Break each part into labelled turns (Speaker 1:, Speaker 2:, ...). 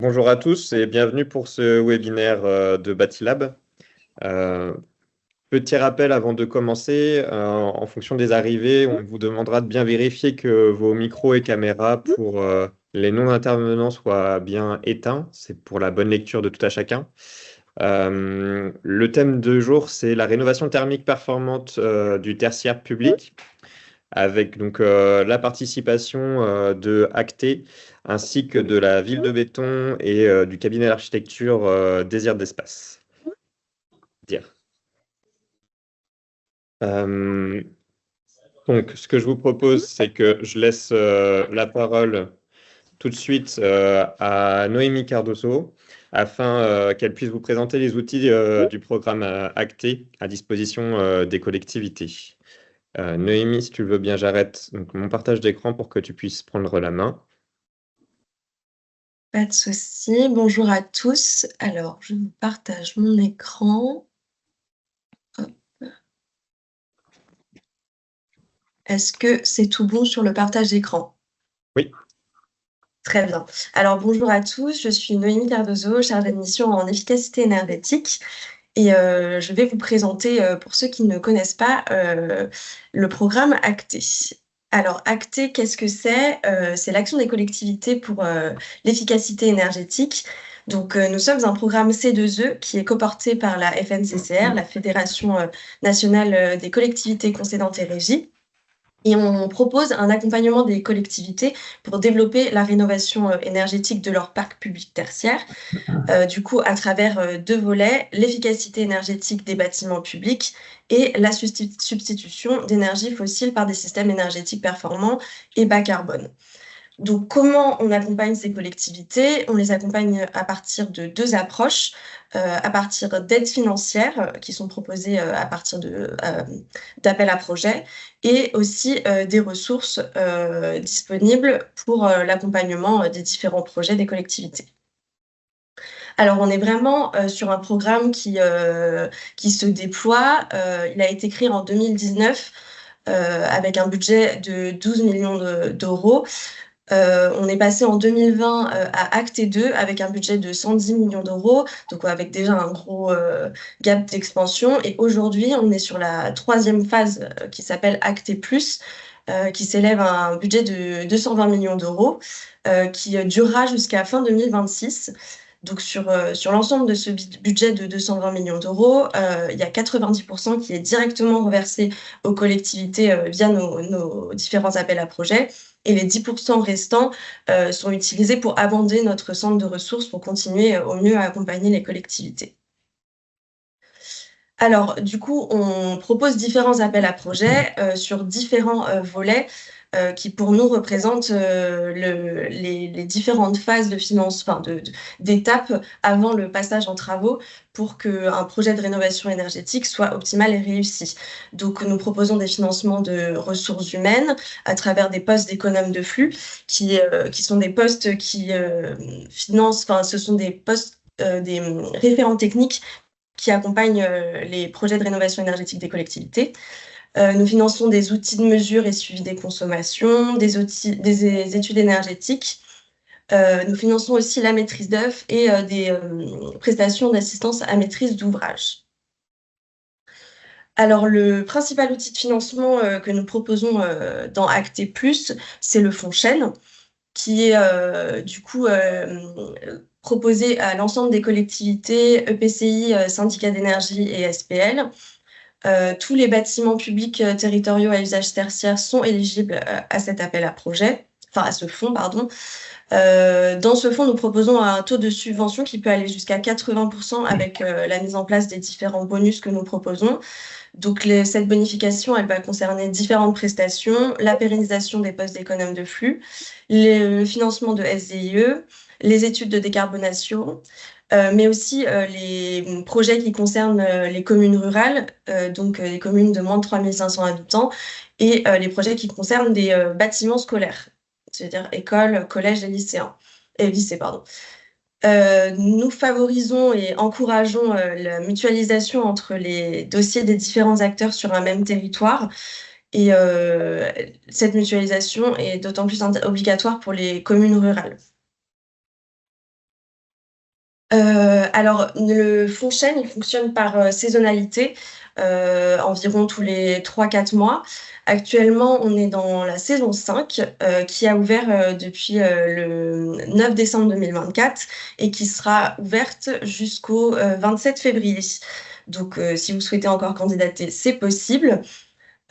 Speaker 1: Bonjour à tous et bienvenue pour ce webinaire de Batilab. Euh, Petit rappel avant de commencer, en fonction des arrivées, on vous demandera de bien vérifier que vos micros et caméras pour les non-intervenants soient bien éteints. C'est pour la bonne lecture de tout à chacun. Le thème de jour, c'est la rénovation thermique performante du tertiaire public, avec donc la participation de Acté ainsi que de la ville de Béton et du cabinet d'architecture Désir d'Espace. Dire. Euh, donc, ce que je vous propose, c'est que je laisse la parole tout de suite à Noémie Cardoso afin qu'elle puisse vous présenter les outils du programme Acté à disposition des collectivités. Noémie, si tu le veux bien, j'arrête donc, mon partage d'écran pour que tu puisses prendre la main.
Speaker 2: Pas de souci. Bonjour à tous. Alors, je vous partage mon écran. Hop. Est-ce que c'est tout bon sur le partage d'écran?
Speaker 1: Oui.
Speaker 2: Très bien. Alors, bonjour à tous. Je suis Noémie Cardozo, chargée de mission en efficacité énergétique. Et je vais vous présenter, pour ceux qui ne connaissent pas, le programme Acté. Alors, Acté, qu'est-ce que c'est? C'est l'action des collectivités pour l'efficacité énergétique. Donc, nous sommes un programme C2E qui est coporté par la FNCCR, la Fédération nationale des collectivités concédantes et régies. Et on propose un accompagnement des collectivités pour développer la rénovation énergétique de leur parc public tertiaire. Du coup, à travers 2 volets, l'efficacité énergétique des bâtiments publics et la substitution d'énergie fossile par des systèmes énergétiques performants et bas carbone. Donc, comment on accompagne ces collectivités? On les accompagne à partir de 2 approches, à partir d'aides financières, qui sont proposées, à partir d'appels à projets et aussi, des ressources, disponibles pour, l'accompagnement, des différents projets des collectivités. Alors, on est vraiment, sur un programme qui se déploie. Il a été créé en 2019, avec un budget de 12 millions d'euros. On est passé en 2020, à Acté 2 avec un budget de 110 millions d'euros, donc avec déjà un gros, gap d'expansion et aujourd'hui, on est sur la 3e phase, qui s'appelle Acté Plus, qui s'élève à un budget de 220 millions d'euros, qui, durera jusqu'à fin 2026. Donc sur l'ensemble de ce budget de 220 millions d'euros, il y a 90 qui est directement reversé aux collectivités, via nos différents appels à projets et les 10 restants, sont utilisés pour abonder notre centre de ressources pour continuer, au mieux à accompagner les collectivités. Alors, du coup, on propose différents appels à projets, sur différents, volets, qui pour nous représentent, les différentes phases de enfin d'étapes avant le passage en travaux pour qu'un projet de rénovation énergétique soit optimal et réussi. Donc nous proposons des financements de ressources humaines à travers des postes d'économes de flux qui sont des postes qui, financent ce sont des postes, des référents techniques qui accompagnent les projets de rénovation énergétique des collectivités. Nous finançons des outils de mesure et suivi des consommations, des études énergétiques. Nous finançons aussi la maîtrise d'œuvre et des prestations d'assistance à maîtrise d'ouvrage. Alors le principal outil de financement que nous proposons dans Acté+, c'est le fonds Chêne, qui est du coup proposé à l'ensemble des collectivités, EPCI, syndicats d'énergie et SPL. Tous les bâtiments publics territoriaux à usage tertiaire sont éligibles à cet appel à projet, enfin à ce fonds, pardon. Dans ce fonds, nous proposons un taux de subvention qui peut aller jusqu'à 80% avec la mise en place des différents bonus que nous proposons. Donc cette bonification, elle va concerner différentes prestations, la pérennisation des postes d'économes de flux, le financement de SDIE, les études de décarbonation, mais aussi les projets qui concernent les communes rurales, donc les communes de moins de 3 500 habitants, et les projets qui concernent des bâtiments scolaires, c'est-à-dire écoles, collèges et lycées, pardon. Nous favorisons et encourageons la mutualisation entre les dossiers des différents acteurs sur un même territoire et cette mutualisation est d'autant plus obligatoire pour les communes rurales. Alors, le fonds Chêne, il fonctionne par saisonnalité, environ tous les 3-4 mois. Actuellement, on est dans la saison 5, qui a ouvert depuis le 9 décembre 2024 et qui sera ouverte jusqu'au 27 février. Donc, si vous souhaitez encore candidater, c'est possible.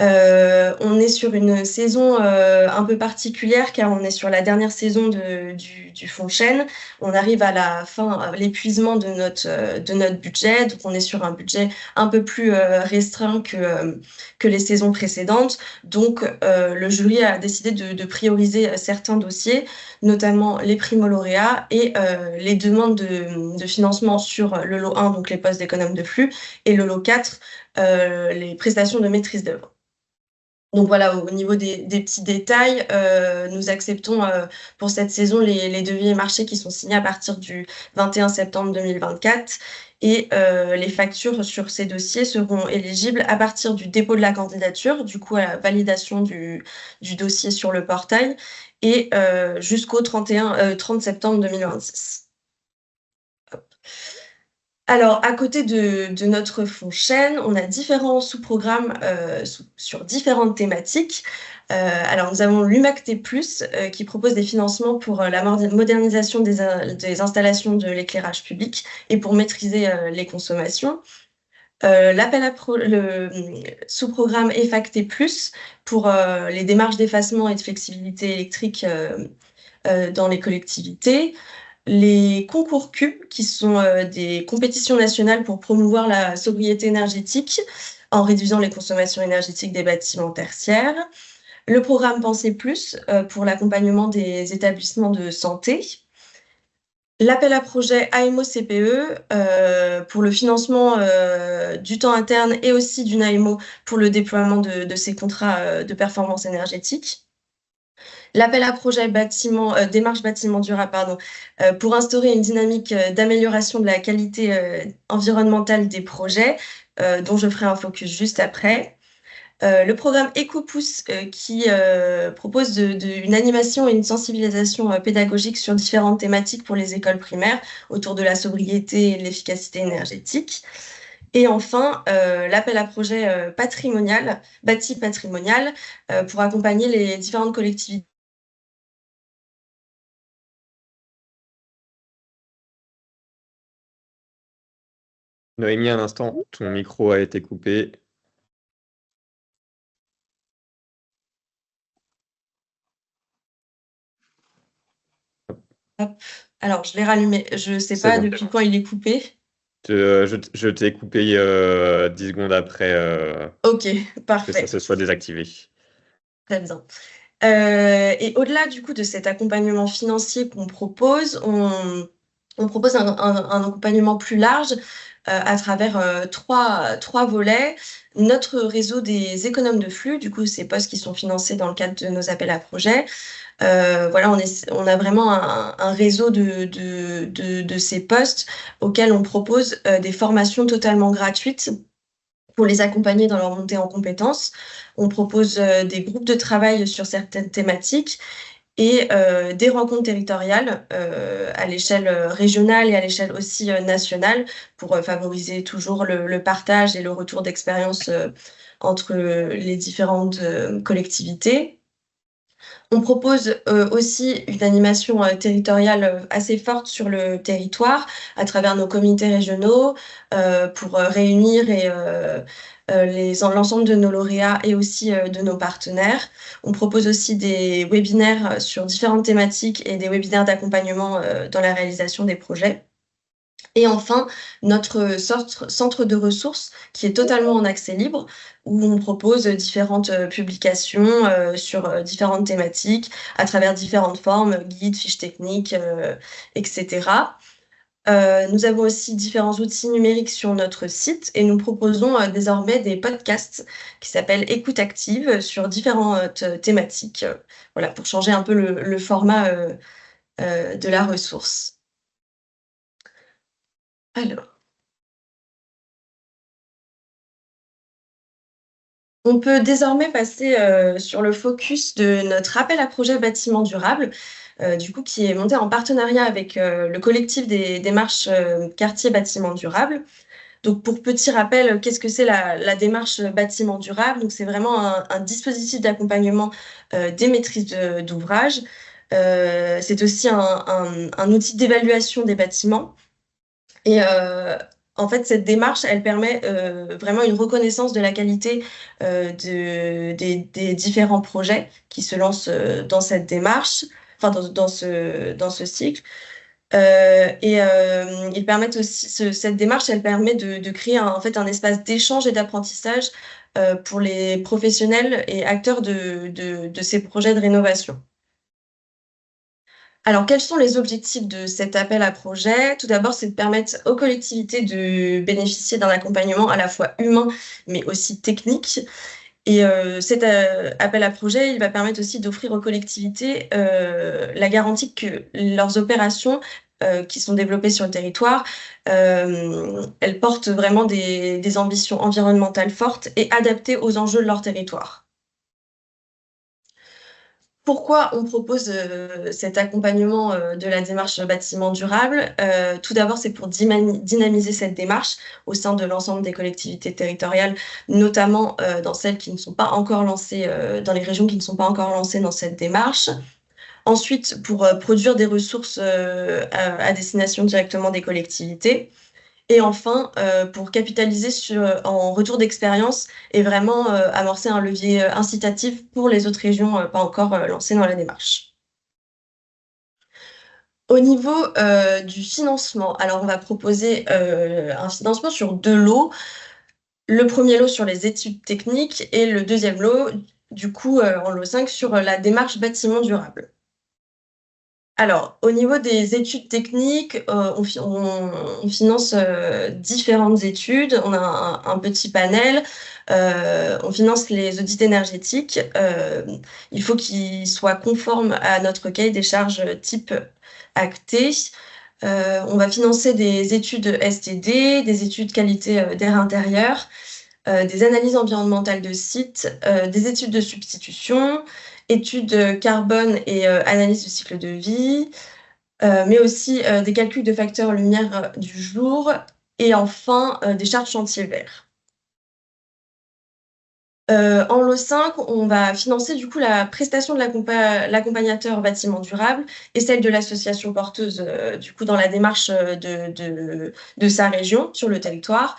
Speaker 2: On est sur une saison un peu particulière car on est sur la dernière saison du fonds Chêne. On arrive à la fin, à l'épuisement de notre budget. Donc, on est sur un budget un peu plus restreint que les saisons précédentes. Donc, le jury a décidé de prioriser certains dossiers, notamment les primo-lauréats et les demandes de financement sur le lot 1, donc les postes d'économe de flux, et le lot 4, les prestations de maîtrise d'œuvre. Donc voilà, au niveau des petits détails, nous acceptons pour cette saison les devis et marchés qui sont signés à partir du 21 septembre 2024 et les factures sur ces dossiers seront éligibles à partir du dépôt de la candidature, du coup à la validation du dossier sur le portail et jusqu'au 30 septembre 2026. Alors, à côté de notre fonds Chêne, on a différents sous-programmes sur différentes thématiques. Alors, nous avons l'UMACT+, qui propose des financements pour la modernisation des installations de l'éclairage public et pour maîtriser les consommations. Le sous-programme EFACT+, pour les démarches d'effacement et de flexibilité électrique dans les collectivités. Les concours CUBE, qui sont des compétitions nationales pour promouvoir la sobriété énergétique en réduisant les consommations énergétiques des bâtiments tertiaires. Le programme Penser Plus, pour l'accompagnement des établissements de santé. L'appel à projet AMO-CPE, pour le financement du temps interne et aussi d'une AMO pour le déploiement de ces contrats de performance énergétique. L'appel à projet démarche bâtiment durable, pour instaurer une dynamique d'amélioration de la qualité environnementale des projets, dont je ferai un focus juste après. Le programme EcoPouce, qui propose une animation et une sensibilisation pédagogique sur différentes thématiques pour les écoles primaires autour de la sobriété et de l'efficacité énergétique. Et enfin, l'appel à projet bâti patrimonial, pour accompagner les différentes collectivités.
Speaker 1: Noémie, un instant, ton micro a été coupé.
Speaker 2: Hop. Alors, je l'ai rallumé. Je ne sais
Speaker 1: C'est
Speaker 2: pas
Speaker 1: bon.
Speaker 2: depuis quand il est coupé.
Speaker 1: Je t'ai coupé 10 secondes après
Speaker 2: Ok,
Speaker 1: que ça
Speaker 2: parfait.
Speaker 1: se soit désactivé.
Speaker 2: Très bien. Et au-delà du coup de cet accompagnement financier qu'on propose, on propose un accompagnement plus large à travers trois volets. Notre réseau des économes de flux, du coup, ces postes qui sont financés dans le cadre de nos appels à projets. Voilà, on a vraiment un réseau de ces postes auxquels on propose des formations totalement gratuites pour les accompagner dans leur montée en compétences. On propose des groupes de travail sur certaines thématiques et des rencontres territoriales à l'échelle régionale et à l'échelle aussi nationale pour favoriser toujours le partage et le retour d'expérience entre les différentes collectivités. On propose aussi une animation territoriale assez forte sur le territoire à travers nos comités régionaux pour réunir l'ensemble de nos lauréats et aussi de nos partenaires. On propose aussi des webinaires sur différentes thématiques et des webinaires d'accompagnement dans la réalisation des projets. Et enfin, notre centre de ressources qui est totalement en accès libre, où on propose différentes publications sur différentes thématiques, à travers différentes formes, guides, fiches techniques, etc. Nous avons aussi différents outils numériques sur notre site et nous proposons désormais des podcasts qui s'appellent Écoute active sur différentes thématiques, voilà, pour changer un peu le format de la ressource. Alors. On peut désormais passer sur le focus de notre appel à projet bâtiment durable. du coup, qui est monté en partenariat avec le collectif des démarches quartier bâtiment durable. Donc, pour petit rappel, qu'est-ce que c'est la démarche bâtiment durable? Donc, c'est vraiment un dispositif d'accompagnement des maîtrises d'ouvrage. C'est aussi un outil d'évaluation des bâtiments. Et en fait, cette démarche, elle permet vraiment une reconnaissance de la qualité des différents projets qui se lancent dans cette démarche, enfin dans ce cycle. Ils permettent aussi cette démarche, elle permet de créer en fait un espace d'échange et d'apprentissage pour les professionnels et acteurs de ces projets de rénovation. Alors, quels sont les objectifs de cet appel à projet? Tout d'abord, c'est de permettre aux collectivités de bénéficier d'un accompagnement à la fois humain, mais aussi technique. Et cet appel à projet, il va permettre aussi d'offrir aux collectivités la garantie que leurs opérations qui sont développées sur le territoire, elles portent vraiment des ambitions environnementales fortes et adaptées aux enjeux de leur territoire. Pourquoi on propose cet accompagnement de la démarche bâtiment durable? Tout d'abord, c'est pour dynamiser cette démarche au sein de l'ensemble des collectivités territoriales, notamment dans celles qui ne sont pas encore lancées, dans les régions qui ne sont pas encore lancées dans cette démarche. Ensuite, pour produire des ressources à destination directement des collectivités. Et enfin, pour capitaliser en retour d'expérience et vraiment amorcer un levier incitatif pour les autres régions pas encore lancées dans la démarche. Au niveau du financement, alors on va proposer un financement sur 2 lots. Le premier lot sur les études techniques et le deuxième lot, du coup, en lot 5 sur la démarche bâtiment durable. Alors, au niveau des études techniques, on finance différentes études. On a un petit panel. On finance les audits énergétiques. Il faut qu'ils soient conformes à notre cahier des charges type acté. On va financer des études STD, des études qualité d'air intérieur, des analyses environnementales de site, des études de substitution, études carbone et analyse du cycle de vie, mais aussi des calculs de facteurs lumière du jour et enfin des chartes chantier vert. En lot 5, on va financer du coup la prestation de l'accompagnateur bâtiment durable et celle de l'association porteuse du coup dans la démarche de sa région sur le territoire.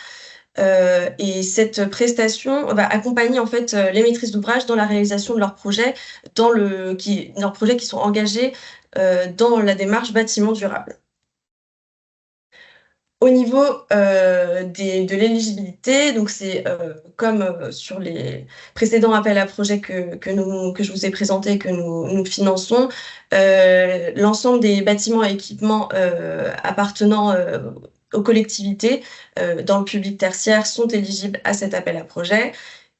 Speaker 2: Et cette prestation va accompagner en fait les maîtrises d'ouvrage dans la réalisation de leurs projets, leurs projets qui sont engagés dans la démarche bâtiment durable. Au niveau de l'éligibilité, donc c'est comme sur les précédents appels à projets que je vous ai présentés, que nous finançons, l'ensemble des bâtiments et équipements appartenant aux collectivités dans le public tertiaire sont éligibles à cet appel à projet.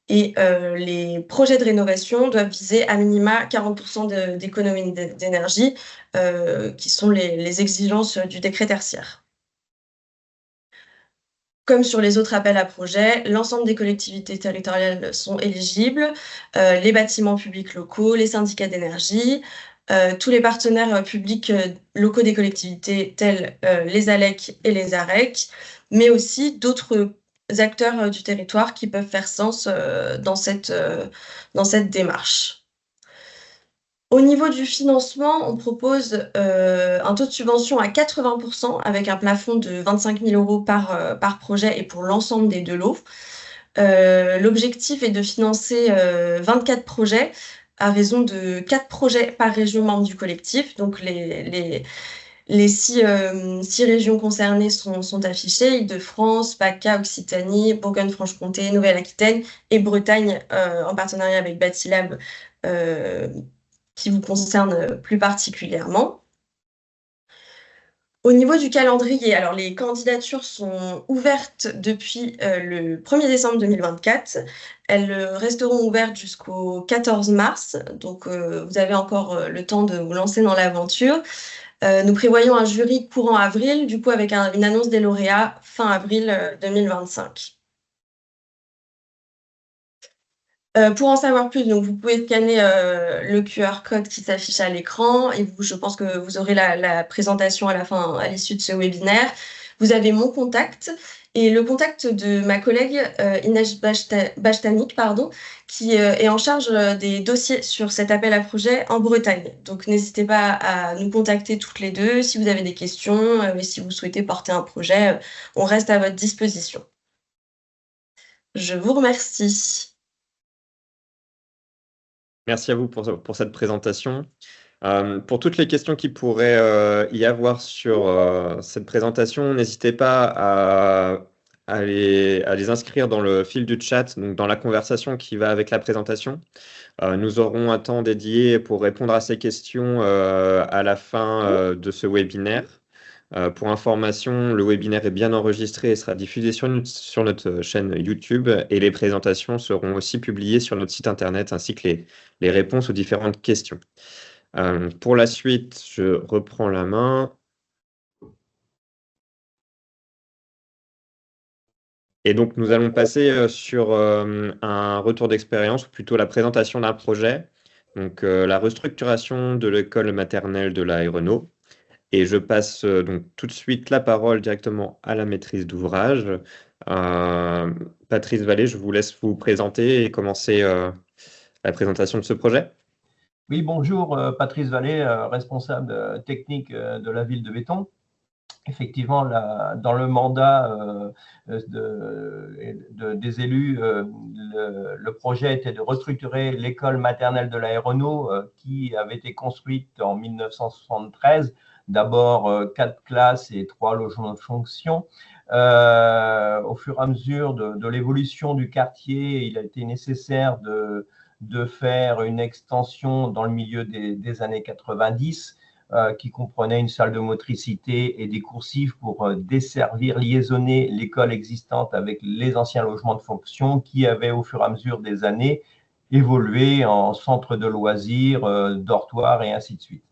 Speaker 2: Et les projets de rénovation doivent viser à minima 40% d'économie d'énergie, qui sont les exigences du décret tertiaire. Comme sur les autres appels à projets, l'ensemble des collectivités territoriales sont éligibles, les bâtiments publics locaux, les syndicats d'énergie, tous les partenaires publics locaux des collectivités tels les ALEC et les AREC, mais aussi d'autres acteurs du territoire qui peuvent faire sens dans cette démarche. Au niveau du financement, on propose un taux de subvention à 80% avec un plafond de 25 000 € par projet et pour l'ensemble des 2 lots. L'objectif est de financer 24 projets à raison de 4 projets par région membre du collectif. Donc les 6 régions concernées sont affichées: Île-de-France, PACA, Occitanie, Bourgogne-Franche-Comté, Nouvelle-Aquitaine et Bretagne en partenariat avec Bâtilab qui vous concerne plus particulièrement. Au niveau du calendrier, alors les candidatures sont ouvertes depuis le 1er décembre 2024. Elles resteront ouvertes jusqu'au 14 mars, donc vous avez encore le temps de vous lancer dans l'aventure. Nous prévoyons un jury courant avril, du coup avec une annonce des lauréats fin avril 2025. Pour en savoir plus, donc vous pouvez scanner le QR code qui s'affiche à l'écran et je pense que vous aurez la présentation à la fin, à l'issue de ce webinaire. Vous avez mon contact et le contact de ma collègue Inès Bachtanik, pardon, qui est en charge des dossiers sur cet appel à projet en Bretagne. Donc n'hésitez pas à nous contacter toutes les deux si vous avez des questions et si vous souhaitez porter un projet, on reste à votre disposition. Je vous remercie.
Speaker 1: Merci à vous pour cette présentation. Pour toutes les questions qui pourraient y avoir sur cette présentation, n'hésitez pas à les inscrire dans le fil du chat, donc dans la conversation qui va avec la présentation. Nous aurons un temps dédié pour répondre à ces questions à la fin de ce webinaire. Pour information, le webinaire est bien enregistré et sera diffusé sur notre chaîne YouTube et les présentations seront aussi publiées sur notre site internet ainsi que les réponses aux différentes questions. Pour la suite, je reprends la main. Et donc, nous allons passer sur un retour d'expérience, ou plutôt la présentation d'un projet, donc la restructuration de l'école maternelle de la Renault. Et je passe donc tout de suite la parole directement à la maîtrise d'ouvrage. Patrice Vallée, je vous laisse vous présenter et commencer la présentation de ce projet.
Speaker 3: Oui, bonjour, Patrice Vallée, responsable technique de la ville de Béton. Effectivement, dans le mandat des élus, le projet était de restructurer l'école maternelle de la Renault qui avait été construite en 1973. D'abord 4 classes et 3 logements de fonction. Au fur et à mesure de l'évolution du quartier, il a été nécessaire de faire une extension dans le milieu des années 90 qui comprenait une salle de motricité et des coursifs pour desservir, liaisonner l'école existante avec les anciens logements de fonction qui avaient au fur et à mesure des années évolué en centre de loisirs, dortoirs et ainsi de suite.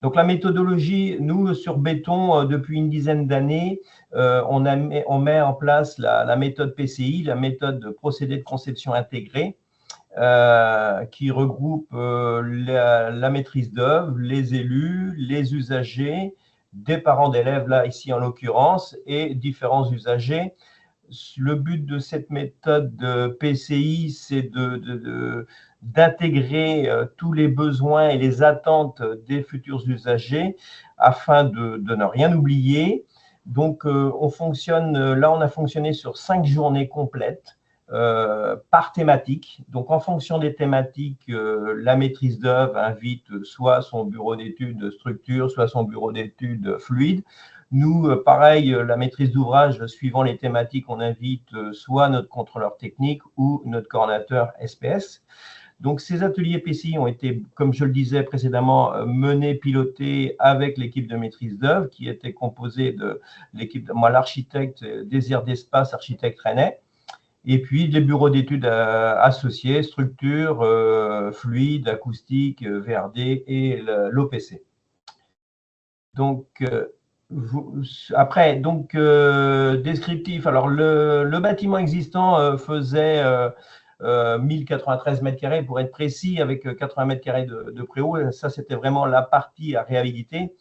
Speaker 3: Donc la méthodologie, nous sur Béton, depuis une dizaine d'années, on met en place la méthode PCI, la méthode de procédé de conception intégrée, qui regroupe la maîtrise d'œuvre, les élus, les usagers, des parents d'élèves, là ici en l'occurrence, et différents usagers. Le but de cette méthode de PCI, c'est d'intégrer tous les besoins et les attentes des futurs usagers afin de ne rien oublier. Donc, on a fonctionné sur 5 journées complètes par thématique. Donc, en fonction des thématiques, la maîtrise d'œuvre invite soit son bureau d'études structure, soit son bureau d'études fluide. Nous, pareil, la maîtrise d'ouvrage, suivant les thématiques, on invite soit notre contrôleur technique ou notre coordinateur SPS. Donc, ces ateliers PCI ont été, comme je le disais précédemment, menés, pilotés avec l'équipe de maîtrise d'œuvre qui était composée de l'équipe, moi, l'architecte Désir d'Espace, architecte rennais, et puis les bureaux d'études associés, structure, fluide, acoustique, VRD et l'OPC. Donc, après, donc descriptif. Alors, le bâtiment existant faisait 1093 mètres carrés pour être précis, avec 80 mètres carrés de préau. Ça, c'était vraiment la partie à réhabiliter.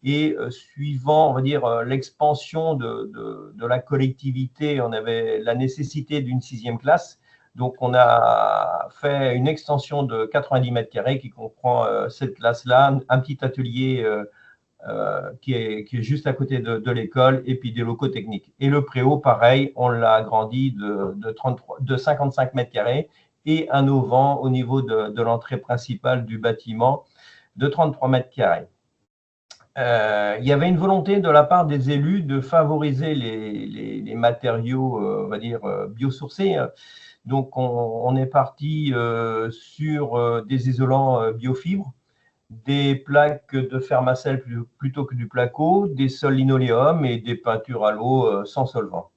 Speaker 3: Et suivant, on va dire, l'expansion de la collectivité, on avait la nécessité d'une 6e classe. Donc, on a fait une extension de 90 mètres carrés qui comprend cette classe-là, un petit atelier qui est juste à côté de l'école, et puis des locaux techniques. Et le préau, pareil, on l'a agrandi de 55 mètres carrés et un auvent au niveau de l'entrée principale du bâtiment de 33 mètres carrés. Il y avait une volonté de la part des élus de favoriser les matériaux, on va dire, biosourcés. Donc, on est parti sur des isolants biofibres, des plaques de fermacelle plutôt que du placo, des sols linoléum et des peintures à l'eau sans solvant.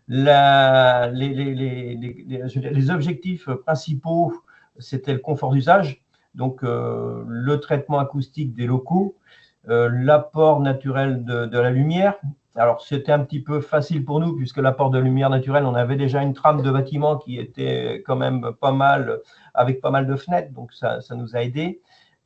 Speaker 3: Les objectifs principaux, c'était le confort d'usage, donc le traitement acoustique des locaux, l'apport naturel de la lumière, Alors, c'était un petit peu facile pour nous puisque l'apport de lumière naturelle, on avait déjà une trame de bâtiment qui était quand même pas mal, avec pas mal de fenêtres, donc ça nous a aidé.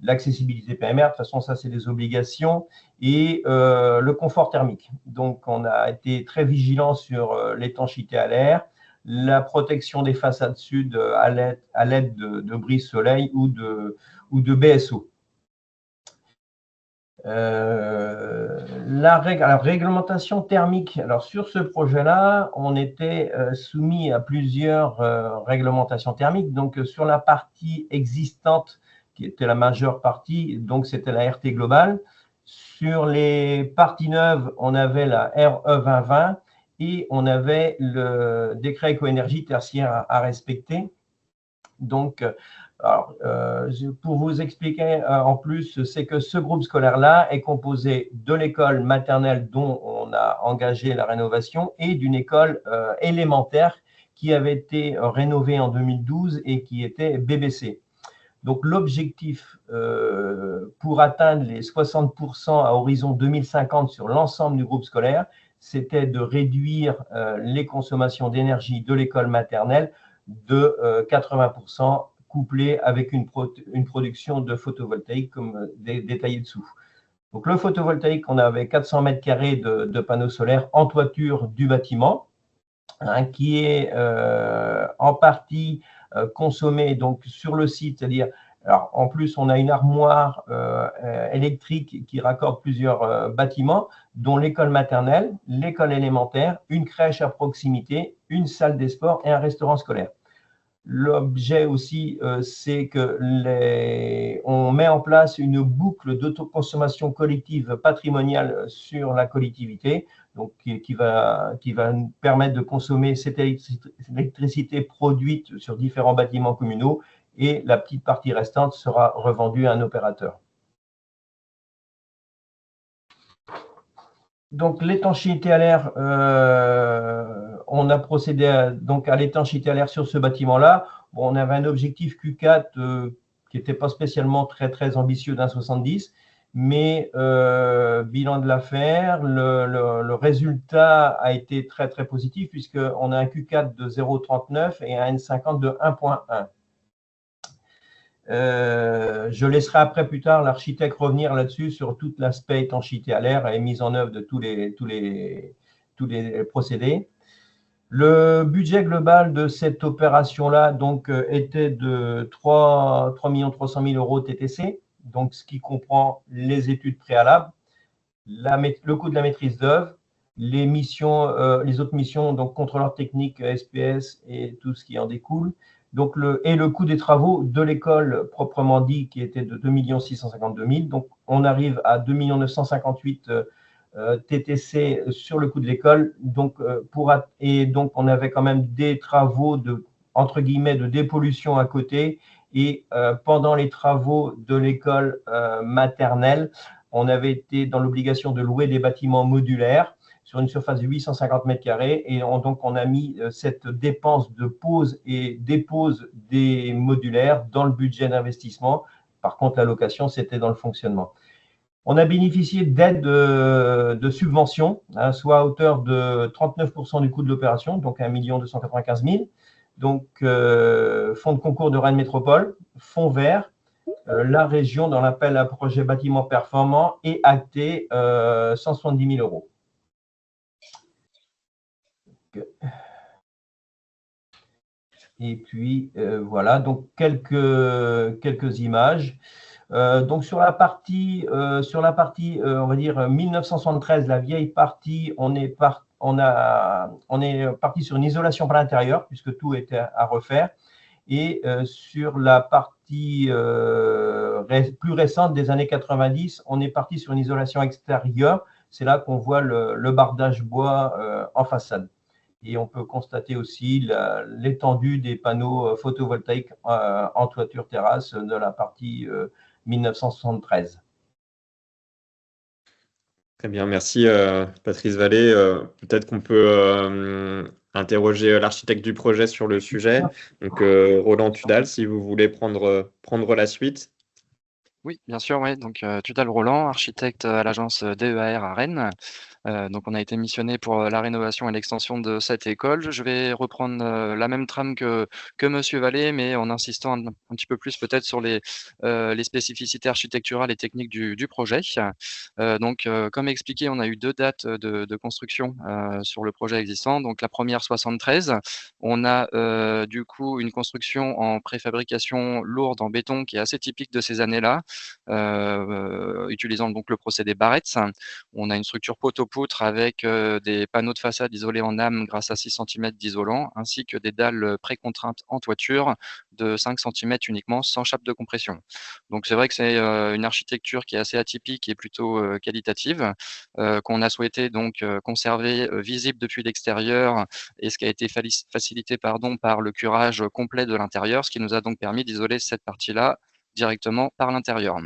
Speaker 3: L'accessibilité PMR, de toute façon, ça, c'est des obligations. Et le confort thermique. Donc, on a été très vigilant sur l'étanchéité à l'air, la protection des façades sud à l'aide de brise-soleil ou de BSO. La réglementation thermique. Alors, sur ce projet-là, on était soumis à plusieurs réglementations thermiques. Donc, sur la partie existante, qui était la majeure partie, donc c'était la RT globale. Sur les parties neuves, on avait la RE 2020 et on avait le décret éco-énergie tertiaire à respecter. Donc, alors, pour vous expliquer en plus, c'est que ce groupe scolaire-là est composé de l'école maternelle dont on a engagé la rénovation et d'une école élémentaire qui avait été rénovée en 2012 et qui était BBC. Donc, l'objectif pour atteindre les 60% à horizon 2050 sur l'ensemble du groupe scolaire, c'était de réduire les consommations d'énergie de l'école maternelle de 80%, couplé avec une production de photovoltaïque comme détaillé dessous. Donc, le photovoltaïque, on avait 400 mètres carrés de panneaux solaires en toiture du bâtiment, hein, qui est en partie consommé donc sur le site, c'est-à-dire, alors en plus on a une armoire électrique qui raccorde plusieurs bâtiments, dont l'école maternelle, l'école élémentaire, une crèche à proximité, une salle des sports et un restaurant scolaire. L'objet aussi, c'est que on met en place une boucle d'autoconsommation collective patrimoniale sur la collectivité, donc qui va nous permettre de consommer cette électricité produite sur différents bâtiments communaux, et la petite partie restante sera revendue à un opérateur. Donc, l'étanchéité à l'air, on a procédé à l'étanchéité à l'air sur ce bâtiment-là. Bon, on avait un objectif Q4 qui n'était pas spécialement très ambitieux d'1,70, mais bilan de l'affaire, le résultat a été très positif puisqu'on a un Q4 de 0,39 et un N50 de 1,1. Je laisserai après plus tard l'architecte revenir là-dessus sur tout l'aspect étanchéité à l'air et mise en œuvre de tous les procédés. Le budget global de cette opération-là donc était de 3 300 000 € TTC, donc ce qui comprend les études préalables, le coût de la maîtrise d'œuvre, les autres missions, donc contrôleur technique, SPS et tout ce qui en découle. Donc le coût des travaux de l'école proprement dit qui était de 2 652 000. Donc on arrive à 2 958 TTC sur le coût de l'école. Donc donc on avait quand même des travaux entre guillemets de dépollution à côté. Et pendant les travaux de l'école maternelle, on avait été dans l'obligation de louer des bâtiments modulaires sur une surface de 850 mètres carrés, et donc on a mis cette dépense de pose et dépose des modulaires dans le budget d'investissement. Par contre, la location, c'était dans le fonctionnement. On a bénéficié d'aides de subventions, hein, soit à hauteur de 39% du coût de l'opération, donc 1 295 000. Donc, fonds de concours de Rennes Métropole, fonds vert, la région dans l'appel à projet bâtiment performant et acté 170 000 €. Et puis voilà, donc quelques images. Donc sur la partie, on va dire 1973, la vieille partie, on est parti sur une isolation par l'intérieur puisque tout était à refaire. Et sur la partie plus récente des années 90, on est parti sur une isolation extérieure. C'est là qu'on voit le bardage bois en façade. Et on peut constater aussi l'étendue des panneaux photovoltaïques en toiture terrasse de la partie 1973.
Speaker 1: Très bien, merci Patrice Vallée. Peut-être qu'on peut interroger l'architecte du projet sur le sujet. Donc Roland Tudal, si vous voulez prendre la suite.
Speaker 4: Oui, bien sûr, ouais. Donc, Tudal Roland, architecte à l'agence DEAR à Rennes. Donc on a été missionné pour, la rénovation et l'extension de cette école. Je vais reprendre, la même trame que monsieur Vallée, mais en insistant un petit peu plus peut-être sur les spécificités architecturales et techniques du projet. Donc, comme expliqué, on a eu 2 dates, de construction, sur le projet existant. Donc la première 73, on a, du coup une construction en préfabrication lourde en béton qui est assez typique de ces années-là, utilisant donc le procédé Barretts. On a une structure poteau-poutre avec, des panneaux de façade isolés en âme grâce à 6 centimètres d'isolant, ainsi que des dalles, précontraintes en toiture de 5 centimètres uniquement, sans chape de compression. Donc c'est vrai que c'est, une architecture qui est assez atypique et plutôt, qualitative, qu'on a souhaité donc, conserver, visible depuis l'extérieur et ce qui a été facilité pardon, par le curage complet de l'intérieur, ce qui nous a donc permis d'isoler cette partie-là directement par l'intérieur.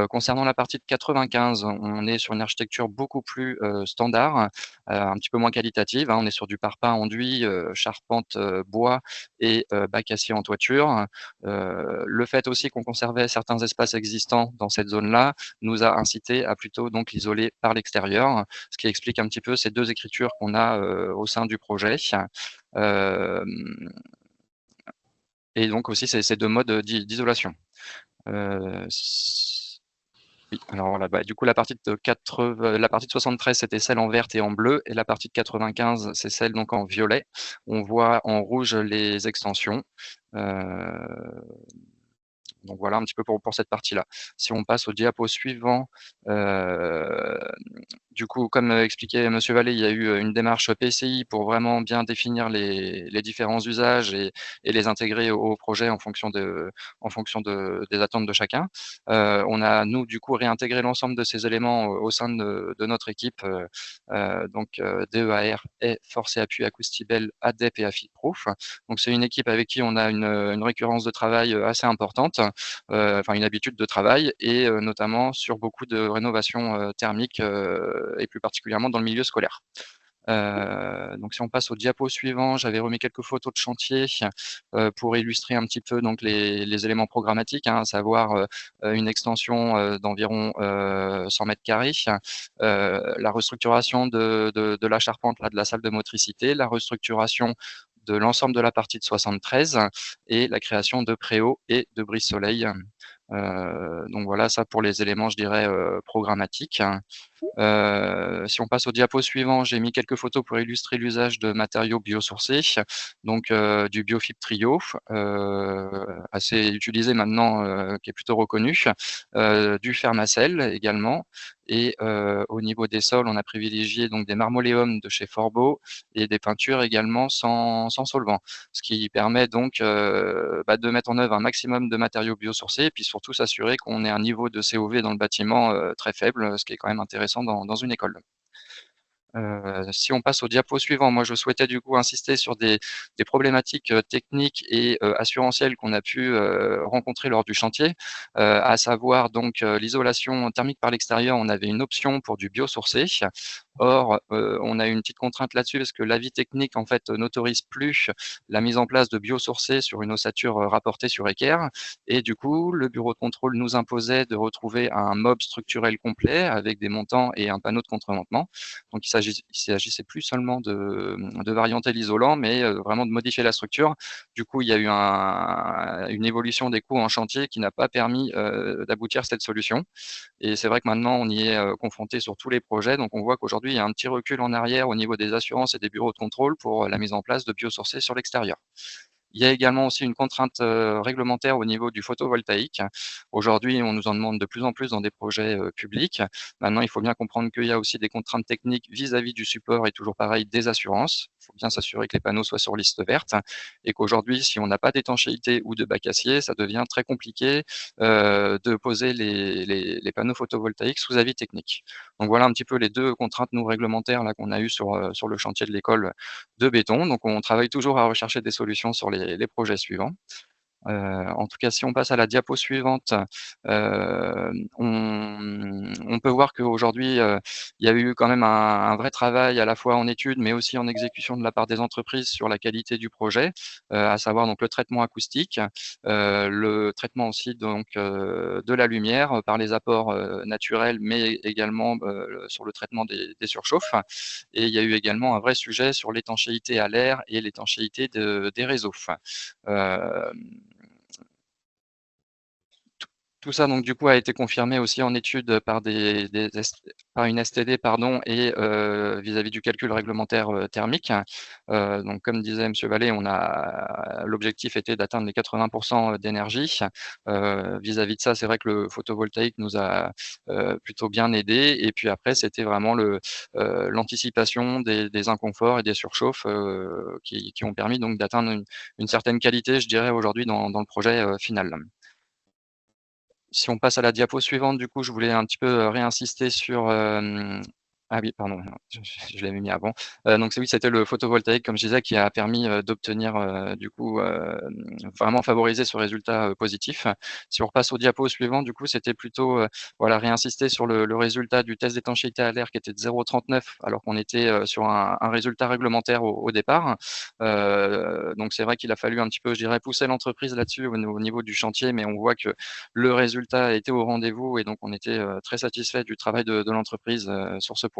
Speaker 4: Concernant la partie de 95, on est sur une architecture beaucoup plus, standard, un petit peu moins qualitative, hein. On est sur du parpaing enduit, charpente, bois et bac acier en toiture. Le fait aussi qu'on conservait certains espaces existants dans cette zone-là, nous a incité à plutôt donc l'isoler par l'extérieur, ce qui explique un petit peu ces 2 écritures qu'on a, au sein du projet. Hem Et donc aussi ces 2 modes, d'isolation. S Oui, alors voilà, bah, du coup, la partie de 73, c'était celle en verte et en bleu et la partie de 95, c'est celle donc en violet. On voit en rouge les extensions. Heu donc voilà un petit peu pour cette partie-là. Si on passe au diapo suivant, heu, du coup, comme, expliqué monsieur Vallée, il y a eu, une démarche PCI pour vraiment bien définir les différents usages et les intégrer au projet en fonction des attentes de chacun. On a nous, du coup, réintégré l'ensemble de ces éléments au sein de notre équipe, donc DEAR et Force et Appui Acoustibel, ADEP et AFIPROF. Donc c'est une équipe avec qui on a une récurrence de travail, assez importante, enfin une habitude de travail et notamment sur beaucoup de rénovations, thermiques, et plus particulièrement dans le milieu scolaire. Donc si on passe au diapo suivant, j'avais remis quelques photos de chantier, pour illustrer un petit peu donc les éléments programmatiques, hein, à savoir, une extension, d'environ, 100 m², la restructuration de la charpente là, de la salle de motricité, la restructuration de l'ensemble de la partie de 73 et la création de préaux et de brise-soleil. Donc voilà, ça pour les éléments, je dirais, programmatiques. Si on passe au diapo suivant, j'ai mis quelques photos pour illustrer l'usage de matériaux biosourcés, donc du Biofib Trio, assez utilisé maintenant, qui est plutôt reconnu, du Fermacell également et au niveau des sols, on a privilégié donc des marmoléums de chez Forbo et des peintures également sans solvant. Ce qui permet donc, de mettre en œuvre un maximum de matériaux biosourcés et puis surtout s'assurer qu'on ait un niveau de COV dans le bâtiment, très faible, ce qui est quand même intéressant dans une école. Si on passe au diapo suivant, moi je souhaitais du coup insister sur des problématiques, techniques et assurantielles qu'on a pu, rencontrer lors du chantier, à savoir donc, l'isolation thermique par l'extérieur. On avait une option pour du biosourcé. Or, on a eu une petite contrainte là-dessus parce que l'avis technique en fait, n'autorise plus la mise en place de biosourcés sur une ossature, rapportée sur équerre et du coup, le bureau de contrôle nous imposait de retrouver un MOB structurel complet avec des montants et un panneau de contreventement. Donc il s'agissait plus seulement de varianter l'isolant, mais vraiment de modifier la structure. Du coup, il y a eu une évolution des coûts en chantier qui n'a pas permis, d'aboutir à cette solution et c'est vrai que maintenant on y est, confronté sur tous les projets. Donc on voit qu'aujourd'hui, il y a un petit recul en arrière au niveau des assurances et des bureaux de contrôle pour, la mise en place de biosourcés sur l'extérieur. Il y a également aussi une contrainte, réglementaire au niveau du photovoltaïque. Aujourd'hui, on nous en demande de plus en plus dans des projets, publics. Maintenant, il faut bien comprendre qu'il y a aussi des contraintes techniques vis-à-vis du support et toujours pareil, des assurances. Il faut bien s'assurer que les panneaux soient sur liste verte et qu'aujourd'hui, si on n'a pas d'étanchéité ou de bac acier, ça devient très compliqué, de poser les panneaux photovoltaïques sous avis technique. Donc voilà un petit peu les 2 contraintes nous réglementaires là qu'on a eues sur le chantier de l'école de béton. Donc on travaille toujours à rechercher des solutions sur les projets suivants. En tout cas, si on passe à la diapo suivante, on peut voir qu'aujourd'hui, il y a eu quand même un vrai travail à la fois en études, mais aussi en exécution de la part des entreprises sur la qualité du projet, à savoir donc le traitement acoustique, le traitement aussi donc de la lumière par les apports naturels, mais également sur le traitement des surchauffes. Et il y a eu également un vrai sujet sur l'étanchéité à l'air et l'étanchéité des réseaux. Euh, Tout ça donc du coup a été confirmé aussi en étude par par une STD pardon et vis-à-vis du calcul réglementaire thermique. Donc comme disait Monsieur Vallée, l'objectif était d'atteindre les 80% d'énergie. Vis-à-vis de ça, c'est vrai que le photovoltaïque nous a plutôt bien aidé. Et puis après, c'était vraiment l'anticipation des inconforts et des surchauffes qui ont permis donc d'atteindre une certaine qualité, je dirais aujourd'hui dans le projet final. Si on passe à la diapo suivante, du coup, je voulais un petit peu réinsister sur. Ah oui, pardon, je l'avais mis avant. Donc oui, c'était le photovoltaïque, comme je disais, qui a permis d'obtenir du coup vraiment favoriser ce résultat positif. Si on repasse au diapo suivant, du coup, c'était plutôt voilà réinsister sur le résultat du test d'étanchéité à l'air qui était de 0,39, alors qu'on était sur un résultat réglementaire au départ. Donc c'est vrai qu'il a fallu un petit peu, je dirais, pousser l'entreprise là-dessus au niveau du chantier, mais on voit que le résultat a été au rendez-vous et donc on était très satisfait du travail de l'entreprise sur ce point-là,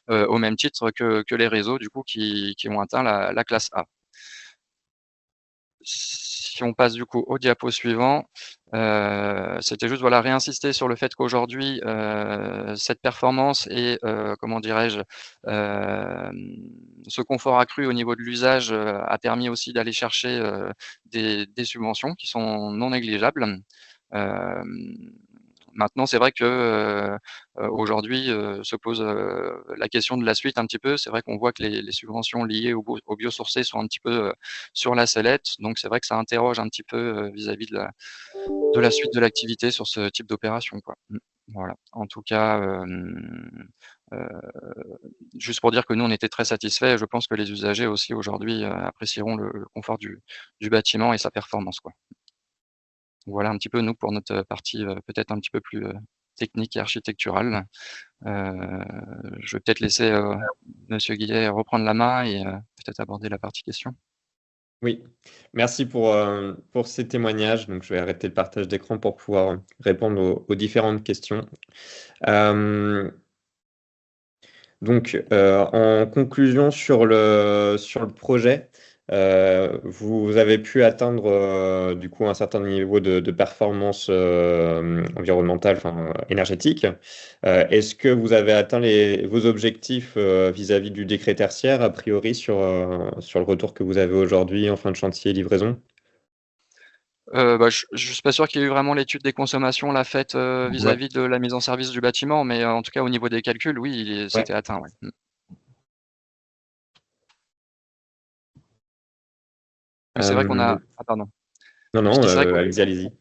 Speaker 4: au même titre que les réseaux du coup qui ont atteint la classe A. Si on passe du coup au diapo suivant, c'était juste voilà réinsister sur le fait qu'aujourd'hui cette performance et comment dirais-je ce confort accru au niveau de l'usage a permis aussi d'aller chercher des subventions qui sont non négligeables. Maintenant, c'est vrai que aujourd'hui se pose la question de la suite un petit peu. C'est vrai qu'on voit que les subventions liées au biosourcé sont un petit peu sur la sellette. Donc, c'est vrai que ça interroge un petit peu vis-à-vis de la suite de l'activité sur ce type d'opération, quoi. Voilà. En tout cas, heu, juste pour dire que nous, on était très satisfaits. Je pense que les usagers aussi aujourd'hui apprécieront le confort du bâtiment et sa performance, quoi. Voilà un petit peu nous pour notre partie, peut-être un petit peu plus, technique et architecturale. Heu, je vais peut-être laisser, monsieur Guillet reprendre la main et peut-être aborder la partie questions.
Speaker 1: Oui, merci pour ces témoignages. Donc, je vais arrêter le partage d'écran pour pouvoir répondre aux différentes questions. Donc, en conclusion sur le projet, vous avez pu atteindre du coup un certain niveau de performance environnementale, enfin énergétique. Est-ce que vous avez atteint vos objectifs vis-à-vis du décret tertiaire, a priori sur le retour que vous avez aujourd'hui en fin de chantier et livraison?
Speaker 4: Je suis pas sûr qu'il y ait eu vraiment l'étude des consommations là faite,
Speaker 1: Ouais.
Speaker 4: vis-à-vis de la mise en service du bâtiment, mais en tout cas au niveau des calculs, oui,
Speaker 1: Ouais.
Speaker 4: c'était atteint, ouais. Mais c'est vrai qu'on a
Speaker 1: Euh,
Speaker 4: ah pardon.
Speaker 1: non,
Speaker 4: Je
Speaker 1: non,
Speaker 4: dis c'est vrai qu'en
Speaker 1: allez-y, allez-y.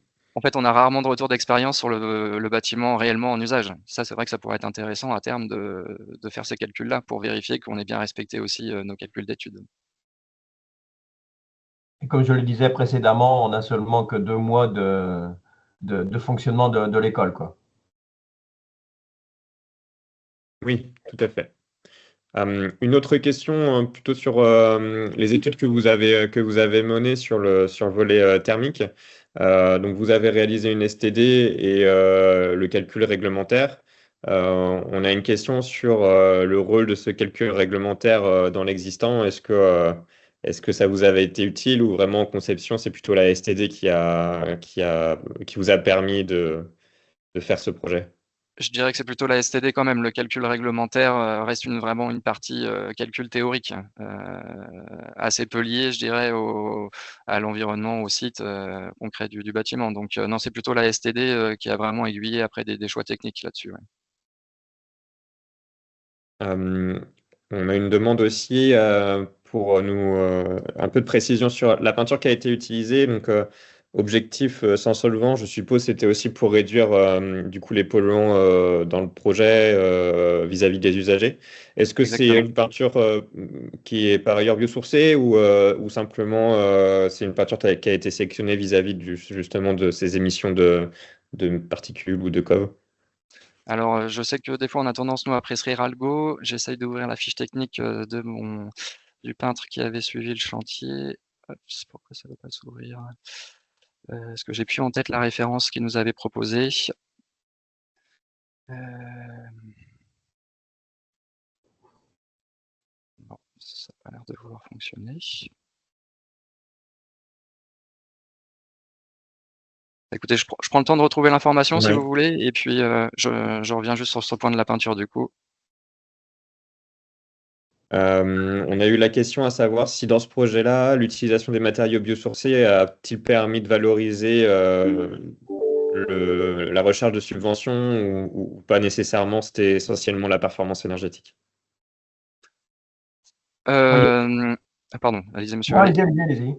Speaker 4: fait, on a rarement de retour d'expérience sur le bâtiment réellement en usage. Ça, c'est vrai que ça pourrait être intéressant à terme de faire ces calculs-là pour vérifier qu'on ait bien respecté aussi, nos calculs d'études.
Speaker 3: Et comme je le disais précédemment, on n'a seulement que 2 mois de fonctionnement de l'école, quoi.
Speaker 1: Oui, tout à fait. Une autre question plutôt sur les études que vous avez menées sur le volet thermique. Donc, vous avez réalisé une STD et le calcul réglementaire. On a une question sur le rôle de ce calcul réglementaire dans l'existant. Est-ce que ça vous avait été utile ou vraiment en conception, c'est plutôt la STD qui vous a permis de faire ce projet?
Speaker 4: Je dirais que c'est plutôt la STD quand même. Le calcul réglementaire, reste vraiment une partie, calcul théorique, assez peu liée, je dirais, à l'environnement, au site, concret du bâtiment. Donc, non, c'est plutôt la STD, qui a vraiment aiguillé après des choix techniques là-dessus, ouais.
Speaker 1: On a une demande aussi pour nous un peu de précision sur la peinture qui a été utilisée. Donc, objectif sans solvant, je suppose, c'était aussi pour réduire du coup les polluants dans le projet vis-à-vis des usagers. Est-ce que c'est
Speaker 4: Exactement.
Speaker 1: une peinture qui est par ailleurs biosourcée ou simplement c'est une peinture qui a été sélectionnée vis-à-vis justement de ces émissions de particules ou de COV?
Speaker 4: Alors, je sais que des fois, on a tendance, nous, à prescrire algo. J'essaye d'ouvrir la fiche technique du peintre qui avait suivi le chantier. Hop, je sais pas pourquoi ça ne va pas s'ouvrir. Est-ce que j'ai plus en tête la référence qu'il nous avait proposée? Bon, ça n'a pas l'air de vouloir fonctionner. Écoutez, je prends le temps de retrouver l'information si
Speaker 1: Ouais.
Speaker 4: vous voulez, et puis je reviens juste sur ce point de la peinture du coup.
Speaker 1: On a eu la question à savoir si dans ce projet-là, l'utilisation des matériaux biosourcés a-t-il permis de valoriser la recherche de subventions ou pas nécessairement, c'était essentiellement la performance énergétique.
Speaker 4: Pardon, allez-y monsieur.
Speaker 3: Non, allez-y.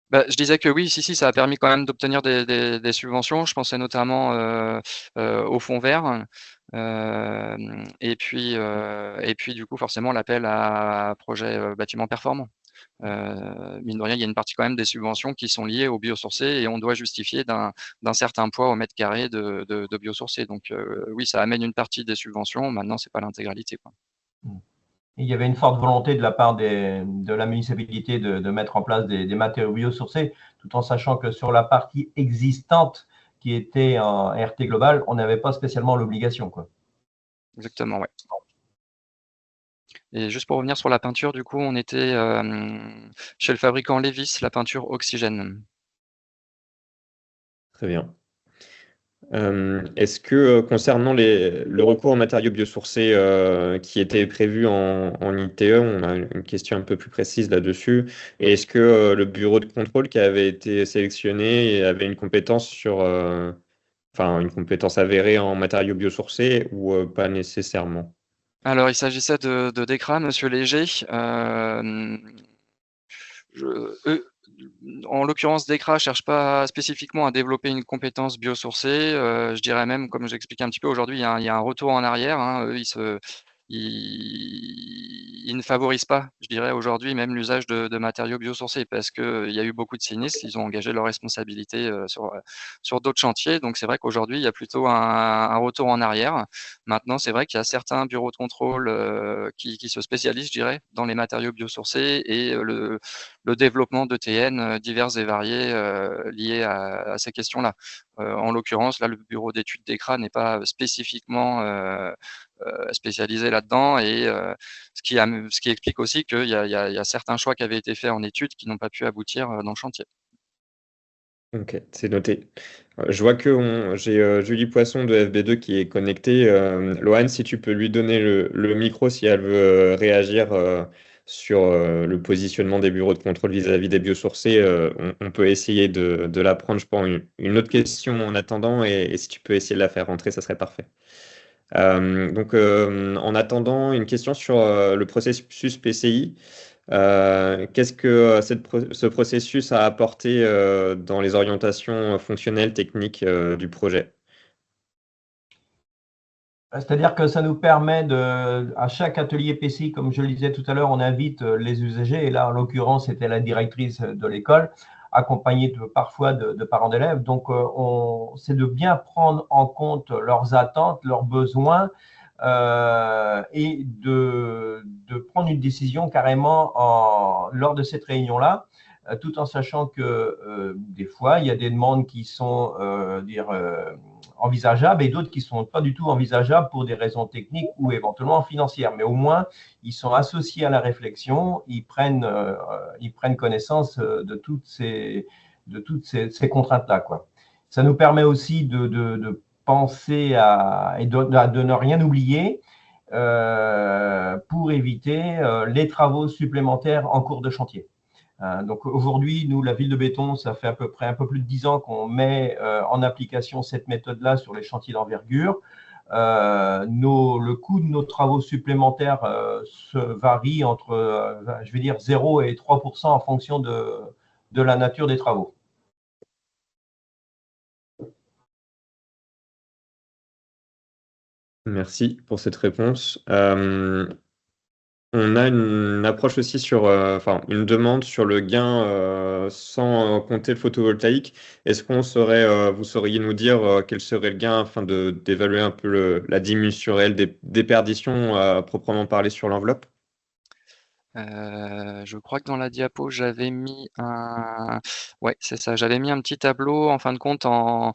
Speaker 4: Bah, je disais que oui, si, ça a permis quand même d'obtenir des subventions. Je pensais notamment au fonds vert. Et puis du coup, forcément, l'appel à projet bâtiment performant. Mine de rien, il y a une partie quand même des subventions qui sont liées au biosourcé et on doit justifier d'un certain poids au mètre carré de biosourcé. Donc oui, ça amène une partie des subventions. Maintenant, c'est pas l'intégralité, quoi.
Speaker 3: Il y avait une forte volonté de la part de la municipalité de mettre en place des matériaux biosourcés, tout en sachant que sur la partie existante qui était en RT global, on n'avait pas spécialement l'obligation, quoi.
Speaker 4: Exactement, ouais. Et juste pour revenir sur la peinture, du coup, on était chez le fabricant Levis, la peinture Oxygène.
Speaker 1: Très bien. Est-ce que concernant le recours aux matériaux biosourcés qui était prévu en ITE, on a une question un peu plus précise là-dessus. Et est-ce que le bureau de contrôle qui avait été sélectionné avait une compétence une compétence avérée en matériaux biosourcés ou pas nécessairement?
Speaker 4: Alors, il s'agissait de DECRA, monsieur Léger. En l'occurrence, DECRA ne cherche pas spécifiquement à développer une compétence biosourcée. Je dirais même, comme j'expliquais un petit peu aujourd'hui, il y a un retour en arrière, hein. Eux, ils ne favorisent pas, je dirais aujourd'hui, même l'usage de matériaux biosourcés parce qu'il y a eu beaucoup de sinistres, ils ont engagé leurs responsabilités sur d'autres chantiers. Donc c'est vrai qu'aujourd'hui, il y a plutôt un retour en arrière. Maintenant, c'est vrai qu'il y a certains bureaux de contrôle qui se spécialisent, je dirais, dans les matériaux biosourcés et le développement d'ETN divers et variés liés à ces questions-là. En l'occurrence, là, le bureau d'études d'ECRA n'est pas spécifiquement spécialisé là-dedans et ce qui explique aussi qu'il y a certains choix qui avaient été faits en études qui n'ont pas pu aboutir dans le chantier.
Speaker 1: Ok, c'est noté. Je vois que j'ai Julie Poisson de FB2 qui est connectée. Loane, si tu peux lui donner le micro si elle veut réagir sur le positionnement des bureaux de contrôle vis-à-vis des biosourcés, on peut essayer de la prendre. Je prends une autre question en attendant et si tu peux essayer de la faire rentrer, ça serait parfait. En attendant, une question sur le processus PCI. Qu'est-ce que ce processus a apporté dans les orientations fonctionnelles, techniques du projet?
Speaker 3: C'est-à-dire que ça nous permet à chaque atelier PCI, comme je le disais tout à l'heure, on invite les usagers, et là, en l'occurrence, c'était la directrice de l'école, accompagnée parfois de parents d'élèves. Donc, c'est de bien prendre en compte leurs attentes, leurs besoins et de prendre une décision carrément lors de cette réunion-là, tout en sachant que des fois, il y a des demandes qui sont envisageables et d'autres qui ne sont pas du tout envisageables pour des raisons techniques ou éventuellement financières. Mais au moins, ils sont associés à la réflexion, ils prennent connaissance de toutes ces contraintes-là, quoi. Ça nous permet aussi de penser et de ne rien oublier pour éviter les travaux supplémentaires en cours de chantier. Donc aujourd'hui, nous, la ville de Béton, ça fait à peu près un peu plus de 10 ans qu'on met en application cette méthode-là sur les chantiers d'envergure. Le coût de nos travaux supplémentaires se varie entre, je vais dire, 0 et 3% en fonction de la nature des travaux.
Speaker 1: Merci pour cette réponse. On a une approche aussi sur, enfin, une demande sur le gain sans compter le photovoltaïque. Est-ce qu'on saurait, vous sauriez nous dire quel serait le gain afin d'évaluer un peu la diminution réelle des déperditions à proprement parler sur l'enveloppe?
Speaker 4: Je crois que dans la diapo, j'avais mis un ouais, c'est ça, j'avais mis un petit tableau en fin de compte en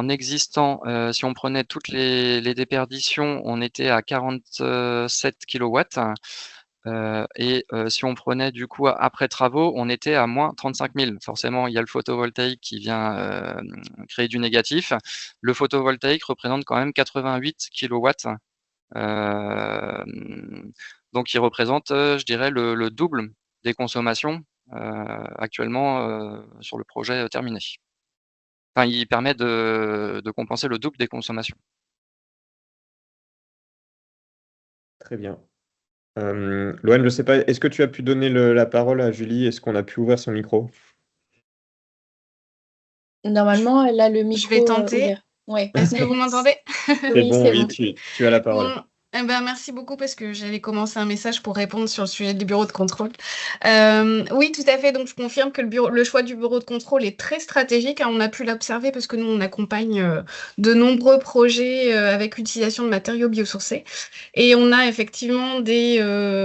Speaker 4: existant, si on prenait toutes les déperditions, on était à 47 kilowatts, si on prenait du coup après travaux, on était à moins 35 000. Forcément, il y a le photovoltaïque qui vient, créer du négatif. Le photovoltaïque représente quand même 88 kilowatts. Donc il représente, je dirais le double des consommations, actuellement, sur le projet, terminé. Enfin, il permet de compenser le double des consommations.
Speaker 1: Très bien. Loane, je ne sais pas, est-ce que tu as pu donner la parole à Julie? Est-ce qu'on a pu ouvrir son micro?
Speaker 5: Normalement, elle a le micro
Speaker 6: Je vais tenter.
Speaker 5: ouvert. Ouais.
Speaker 6: Est-ce que vous m'entendez?
Speaker 1: C'est
Speaker 5: Oui,
Speaker 1: bon,
Speaker 5: c'est
Speaker 1: oui,
Speaker 5: bon.
Speaker 1: tu as la parole.
Speaker 6: Bon, eh ben, merci beaucoup parce que j'avais commencé un message pour répondre sur le sujet du bureau de contrôle. Oui, tout à fait. Donc, je confirme que le choix du bureau de contrôle est très stratégique, hein. On a pu l'observer parce que nous, on accompagne de nombreux projets avec l'utilisation de matériaux biosourcés. Et on a effectivement des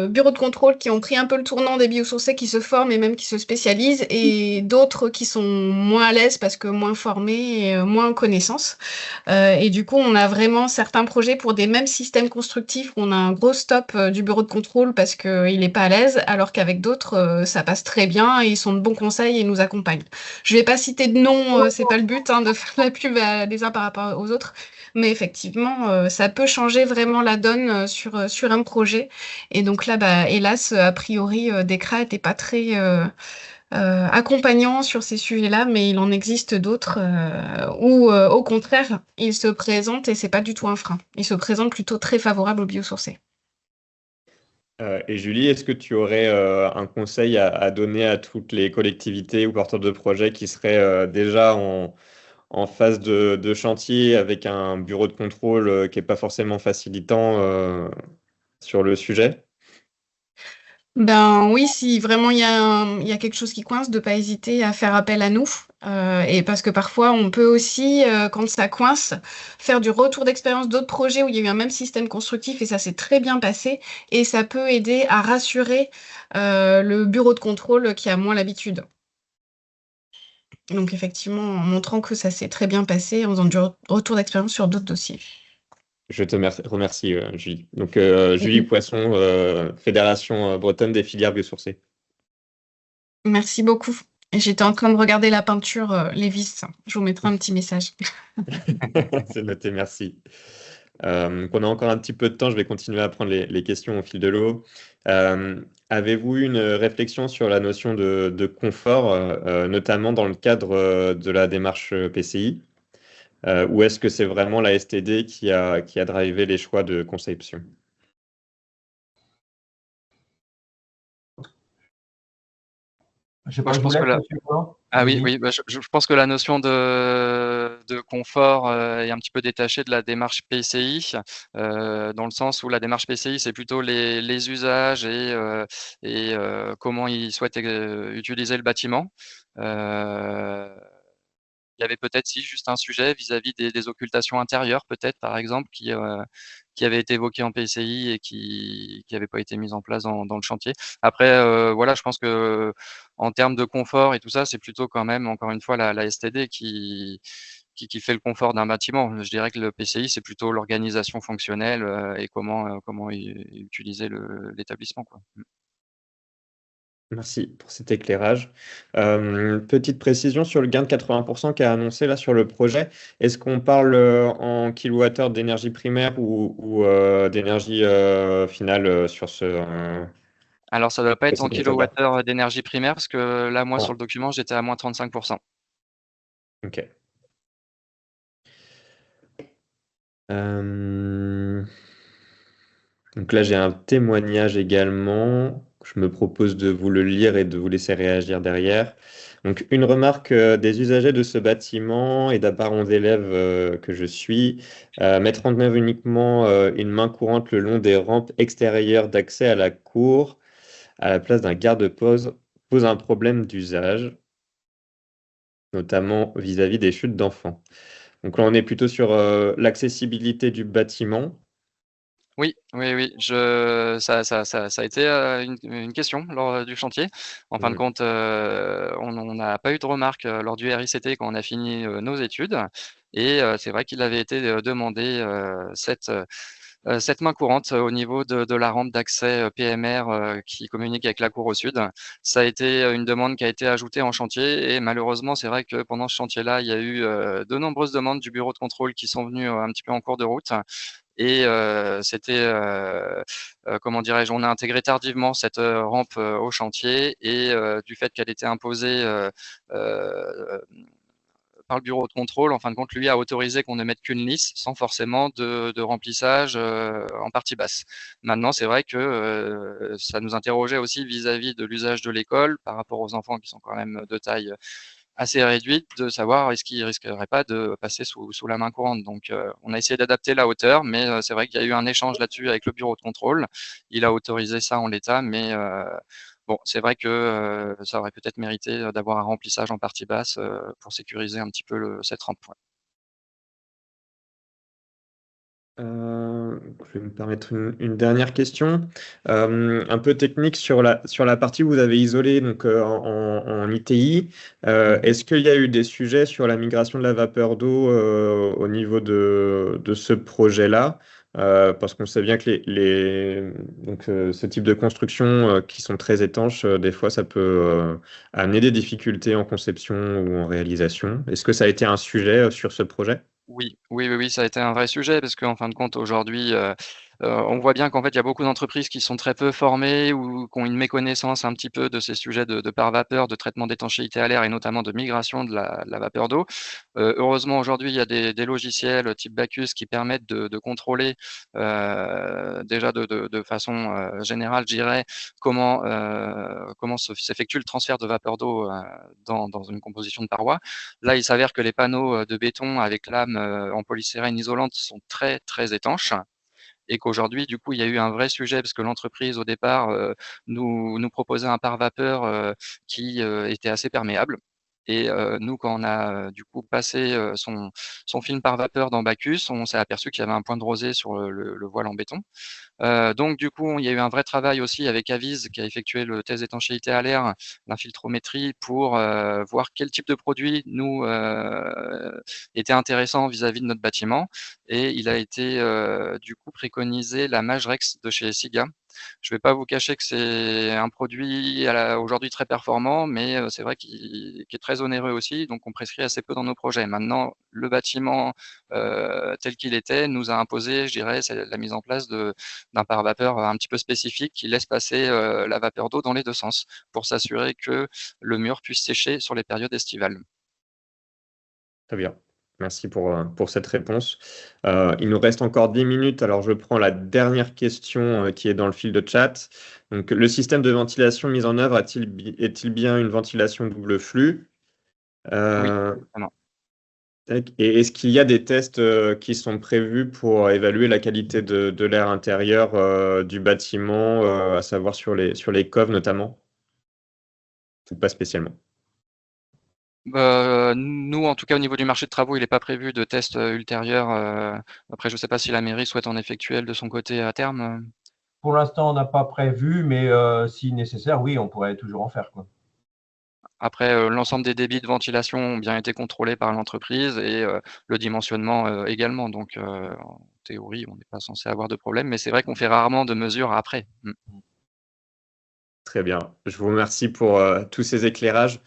Speaker 6: bureaux de contrôle qui ont pris un peu le tournant des biosourcés qui se forment et même qui se spécialisent, et d'autres qui sont moins à l'aise parce que moins formés et moins en connaissance. Et du coup, on a vraiment certains projets pour des mêmes systèmes constructifs où on a un gros stop du bureau de contrôle parce qu'il n'est pas à l'aise, alors qu'avec d'autres, ça passe très bien et ils sont de bons conseils et nous accompagnent. Je ne vais pas citer de nom, c'est pas le but de faire la pub les uns par rapport aux autres, mais effectivement, ça peut changer vraiment la donne sur un projet. Et donc là, bah, hélas, a priori, DECRA n'était pas très accompagnant sur ces sujets-là, mais il en existe d'autres où, au contraire, il se présente et c'est pas du tout un frein. Il se présente plutôt très favorable aux biosourcés.
Speaker 1: Et Julie, est-ce que tu aurais un conseil à donner à toutes les collectivités ou porteurs de projets qui seraient déjà en phase de chantier avec un bureau de contrôle qui n'est pas forcément facilitant sur le sujet?
Speaker 6: Ben oui, si vraiment il y a quelque chose qui coince, de pas hésiter à faire appel à nous. Et parce que parfois, on peut aussi, quand ça coince, faire du retour d'expérience d'autres projets où il y a eu un même système constructif et ça s'est très bien passé. Et ça peut aider à rassurer le bureau de contrôle qui a moins l'habitude. Donc effectivement, en montrant que ça s'est très bien passé, en faisant du retour d'expérience sur d'autres dossiers.
Speaker 1: Je te remercie, Julie. Donc, Julie Poisson, Fédération bretonne des filières biosourcées.
Speaker 6: Merci beaucoup. Et j'étais en train de regarder la peinture, les vis. Je vous mettrai un petit message.
Speaker 1: C'est noté, merci. On a encore un petit peu de temps, je vais continuer à prendre les questions au fil de l'eau. Avez-vous une réflexion sur la notion de confort, notamment dans le cadre de la démarche PCI? Ou est-ce que c'est vraiment la STD qui a drivé les choix de conception?
Speaker 3: Je sais
Speaker 4: Moi,
Speaker 3: pas,
Speaker 4: je
Speaker 3: je vous
Speaker 4: pense que
Speaker 3: laisse,
Speaker 4: là
Speaker 3: monsieur Blanc.
Speaker 4: ah oui,
Speaker 3: Allez-y.
Speaker 4: oui, bah, je pense que la notion de confort, est un petit peu détachée de la démarche PCI, dans le sens où la démarche PCI, c'est plutôt les usages comment ils souhaitent utiliser le bâtiment. Heu Il y avait peut-être si juste un sujet vis-à-vis des occultations intérieures peut-être par exemple qui avait été évoqué en PCI et qui avait pas été mise en place dans le chantier. Après, voilà, je pense qu'en termes de confort et tout ça, c'est plutôt quand même encore une fois la STD qui fait le confort d'un bâtiment. Je dirais que le PCI, c'est plutôt l'organisation fonctionnelle, et comment utiliser l'établissement, quoi.
Speaker 1: Merci pour cet éclairage. Petite précision sur le gain de 80% qu'a annoncé là sur le projet. Est-ce qu'on parle en kilowattheure d'énergie primaire ou d'énergie finale sur
Speaker 4: Alors ça doit pas être en
Speaker 1: cette méthode-là?
Speaker 4: kilowattheure d'énergie primaire parce que là, moi,
Speaker 1: Ah,
Speaker 4: sur le document, j'étais à moins 35%.
Speaker 1: ok. Euh, Donc là, j'ai un témoignage également je me propose de vous le lire et de vous laisser réagir derrière. Donc, une remarque des usagers de ce bâtiment et d'un parent d'élève que je suis, mettre en œuvre uniquement une main courante le long des rampes extérieures d'accès à la cour à la place d'un garde-pose pose un problème d'usage, notamment vis-à-vis des chutes d'enfants. Donc là, on est plutôt sur l'accessibilité du bâtiment.
Speaker 4: Oui, oui, oui. Ça a été une question lors du chantier. En fin de compte, on n'a pas eu de remarques lors du RICT quand on a fini nos études. Et c'est vrai qu'il avait été demandé cette main courante au niveau de la rampe d'accès PMR qui communique avec la cour au sud. Ça a été une demande qui a été ajoutée en chantier et malheureusement, c'est vrai que pendant ce chantier-là, il y a eu de nombreuses demandes du bureau de contrôle qui sont venues un petit peu en cours de route. Et c'était, comment dirais-je, on a intégré tardivement cette rampe au chantier et du fait qu'elle était imposée par le bureau de contrôle, en fin de compte, lui a autorisé qu'on ne mette qu'une lisse sans forcément de remplissage en partie basse. Maintenant, c'est vrai que ça nous interrogeait aussi vis-à-vis de l'usage de l'école par rapport aux enfants qui sont quand même de taille assez réduite, de savoir est-ce qu'ils risqueraient pas de passer sous la main courante. Donc, on a essayé d'adapter la hauteur, mais c'est vrai qu'il y a eu un échange là-dessus avec le bureau de contrôle. Il a autorisé ça en l'état, mais bon, c'est vrai que ça aurait peut-être mérité d'avoir un remplissage en partie basse pour sécuriser un petit peu cette rampe. Ouais.
Speaker 1: Je vais me permettre une dernière question, un peu technique sur la partie où vous avez isolé donc, en ITI. Est-ce qu'il y a eu des sujets sur la migration de la vapeur d'eau au niveau de ce projet-là? Parce qu'on sait bien que donc, ce type de construction qui sont très étanches, des fois, ça peut amener des difficultés en conception ou en réalisation. Est-ce que ça a été un sujet sur ce projet?
Speaker 4: Oui, oui, oui, oui, ça a été un vrai sujet parce qu'en fin de compte, aujourd'hui, on voit bien qu'en fait, il y a beaucoup d'entreprises qui sont très peu formées ou qui ont une méconnaissance un petit peu de ces sujets de par vapeur, de traitement d'étanchéité à l'air et notamment de migration de la vapeur d'eau. Heureusement, aujourd'hui, il y a des logiciels type Bacchus qui permettent de contrôler déjà de façon générale, je dirais, comment s'effectue le transfert de vapeur d'eau dans une composition de paroi. Là, il s'avère que les panneaux de béton avec lame en polystyrène isolante sont très, très étanches et qu'aujourd'hui, du coup, il y a eu un vrai sujet parce que l'entreprise, au départ, nous proposait un pare-vapeur qui était assez perméable. Et nous, quand on a du coup passé son film pare-vapeur dans Bacchus, on s'est aperçu qu'il y avait un point de rosée sur le voile en béton. Donc du coup, il y a eu un vrai travail aussi avec Avise qui a effectué le test d'étanchéité à l'air, l'infiltrométrie pour voir quel type de produit nous était intéressant vis-à-vis de notre bâtiment. Et il a été du coup préconisé la Majrex de chez Siga. Je ne vais pas vous cacher que c'est un produit aujourd'hui très performant, mais c'est vrai qu'il est très onéreux aussi, donc on prescrit assez peu dans nos projets. Maintenant, le bâtiment tel qu'il était nous a imposé, je dirais, c'est la mise en place d'un pare-vapeur un petit peu spécifique qui laisse passer la vapeur d'eau dans les deux sens pour s'assurer que le mur puisse sécher sur les périodes estivales.
Speaker 1: Très bien. Merci pour cette réponse. Il nous reste encore 10 minutes. Alors, je prends la dernière question qui est dans le fil de chat. Donc, le système de ventilation mis en œuvre est-il bien une ventilation double flux?
Speaker 4: Oui, vraiment.
Speaker 1: Et est-ce qu'il y a des tests qui sont prévus pour évaluer la qualité de l'air intérieur du bâtiment, à savoir sur les coves notamment? Ou pas spécialement?
Speaker 4: Nous, en tout cas, au niveau du marché de travaux, il n'est pas prévu de tests ultérieurs. Après, je ne sais pas si la mairie souhaite en effectuer elle de son côté à terme.
Speaker 3: Pour l'instant, on n'a pas prévu, mais si nécessaire, oui, on pourrait toujours en faire, quoi.
Speaker 4: Après, l'ensemble des débits de ventilation ont bien été contrôlés par l'entreprise et le dimensionnement également. Donc, en théorie, on n'est pas censé avoir de problème, mais c'est vrai qu'on fait rarement de mesures après.
Speaker 1: Très bien. Je vous remercie pour tous ces éclairages.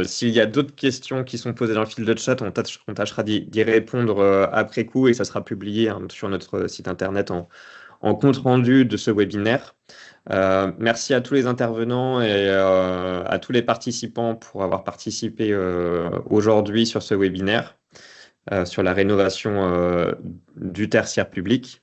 Speaker 1: S'il y a d'autres questions qui sont posées dans le fil de chat, on tâchera d'y répondre après coup et ça sera publié sur notre site internet en compte rendu de ce webinaire. Merci à tous les intervenants et à tous les participants pour avoir participé aujourd'hui sur ce webinaire sur la rénovation du tertiaire public.